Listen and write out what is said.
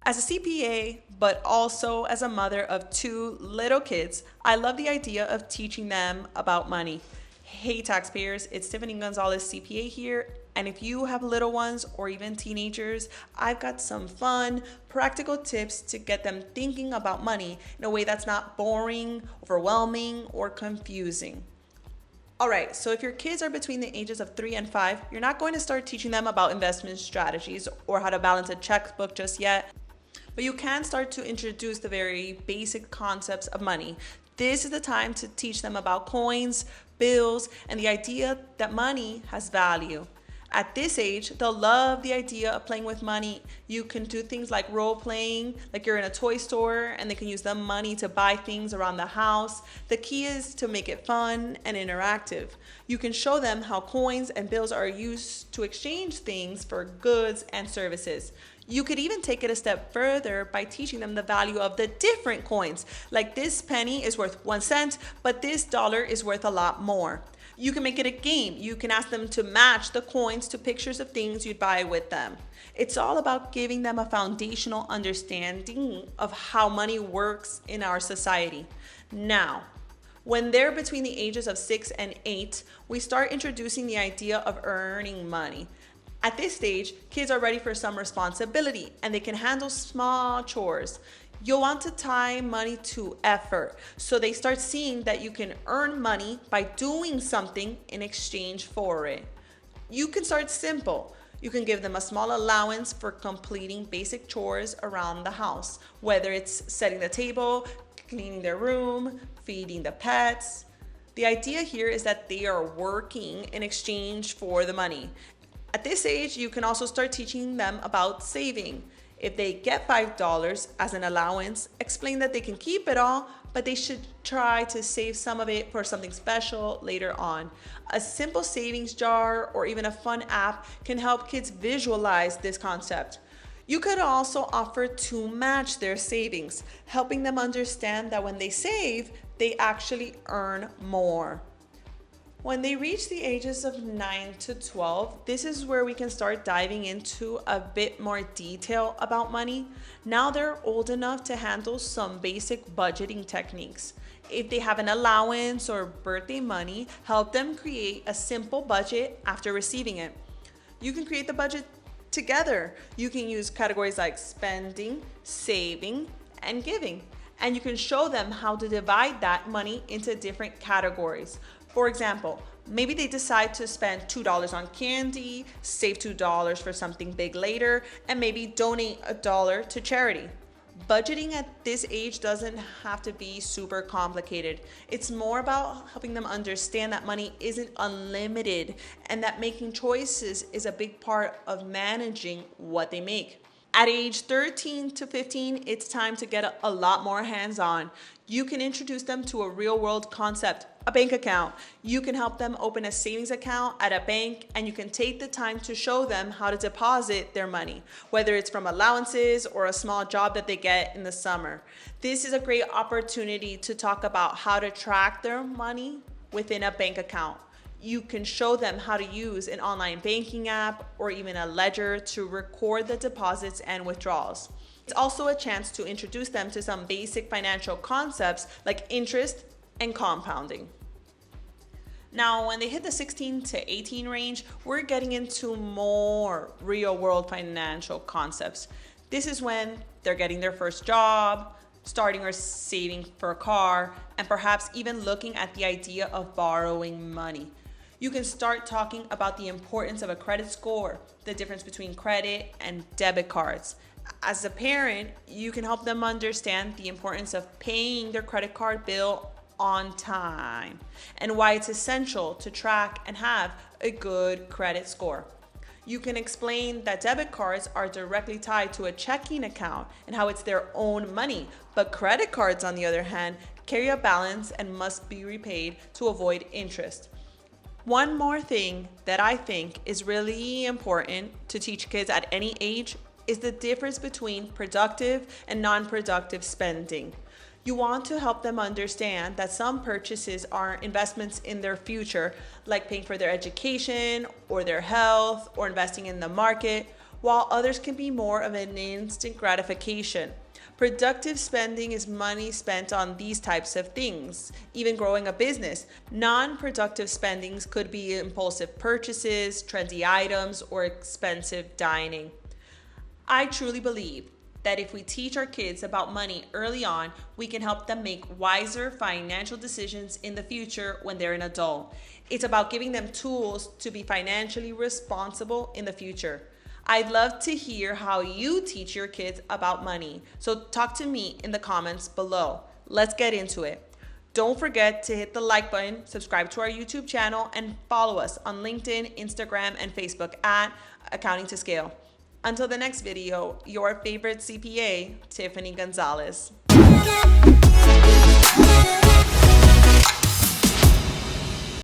As a CPA, but also as a mother of two little kids, I love the idea of teaching them about money. Hey, taxpayers, it's Tiffany Gonzalez, CPA here. And if you have little ones or even teenagers, I've got some fun, practical tips to get them thinking about money in a way that's not boring, overwhelming, or confusing. All right, so if your kids are between the ages of 3 and 5, you're not going to start teaching them about investment strategies or how to balance a checkbook just yet, but you can start to introduce the very basic concepts of money. This is the time to teach them about coins, bills, and the idea that money has value. At this age, they'll love the idea of playing with money. You can do things like role playing, like you're in a toy store, and they can use the money to buy things around the house. The key is to make it fun and interactive. You can show them how coins and bills are used to exchange things for goods and services. You could even take it a step further by teaching them the value of the different coins. Like this penny is worth 1 cent, but this dollar is worth a lot more. You can make it a game. You can ask them to match the coins to pictures of things you'd buy with them. It's all about giving them a foundational understanding of how money works in our society. Now, when they're between the ages of 6 and 8, we start introducing the idea of earning money. At this stage, kids are ready for some responsibility and they can handle small chores. You'll want to tie money to effort, so they start seeing that you can earn money by doing something in exchange for it. You can start simple. You can give them a small allowance for completing basic chores around the house, whether it's setting the table, cleaning their room, feeding the pets. The idea here is that they are working in exchange for the money. At this age, you can also start teaching them about saving. If they get $5 as an allowance, explain that they can keep it all, but they should try to save some of it for something special later on. A simple savings jar or even a fun app can help kids visualize this concept. You could also offer to match their savings, helping them understand that when they save, they actually earn more. When they reach the ages of 9 to 12, this is where we can start diving into a bit more detail about money. Now they're old enough to handle some basic budgeting techniques. If they have an allowance or birthday money, help them create a simple budget after receiving it. You can create the budget together. You can use categories like spending, saving, and giving. And you can show them how to divide that money into different categories. For example, maybe they decide to spend $2 on candy, save $2 for something big later, and maybe donate $1 to charity. Budgeting at this age doesn't have to be super complicated. It's more about helping them understand that money isn't unlimited and that making choices is a big part of managing what they make. At age 13 to 15, it's time to get a lot more hands-on. You can introduce them to a real-world concept, a bank account. You can help them open a savings account at a bank, and you can take the time to show them how to deposit their money, whether it's from allowances or a small job that they get in the summer. This is a great opportunity to talk about how to track their money within a bank account. You can show them how to use an online banking app or even a ledger to record the deposits and withdrawals. It's also a chance to introduce them to some basic financial concepts like interest and compounding. Now, when they hit the 16 to 18 range, we're getting into more real-world financial concepts. This is when they're getting their first job, starting or saving for a car, and perhaps even looking at the idea of borrowing money. You can start talking about the importance of a credit score, the difference between credit and debit cards. As a parent, you can help them understand the importance of paying their credit card bill on time and why it's essential to track and have a good credit score. You can explain that debit cards are directly tied to a checking account and how it's their own money, but credit cards, on the other hand, carry a balance and must be repaid to avoid interest. One more thing that I think is really important to teach kids at any age is the difference between productive and non-productive spending. You want to help them understand that some purchases are investments in their future, like paying for their education or their health or investing in the market, while others can be more of an instant gratification. Productive spending is money spent on these types of things, even growing a business. Non-productive spendings could be impulsive purchases, trendy items, or expensive dining. I truly believe that if we teach our kids about money early on, we can help them make wiser financial decisions in the future when they're an adult. It's about giving them tools to be financially responsible in the future. I'd love to hear how you teach your kids about money. So talk to me in the comments below. Let's get into it. Don't forget to hit the like button, subscribe to our YouTube channel, and follow us on LinkedIn, Instagram, and Facebook at Accounting to Scale. Until the next video, your favorite CPA, Tiffany Gonzalez.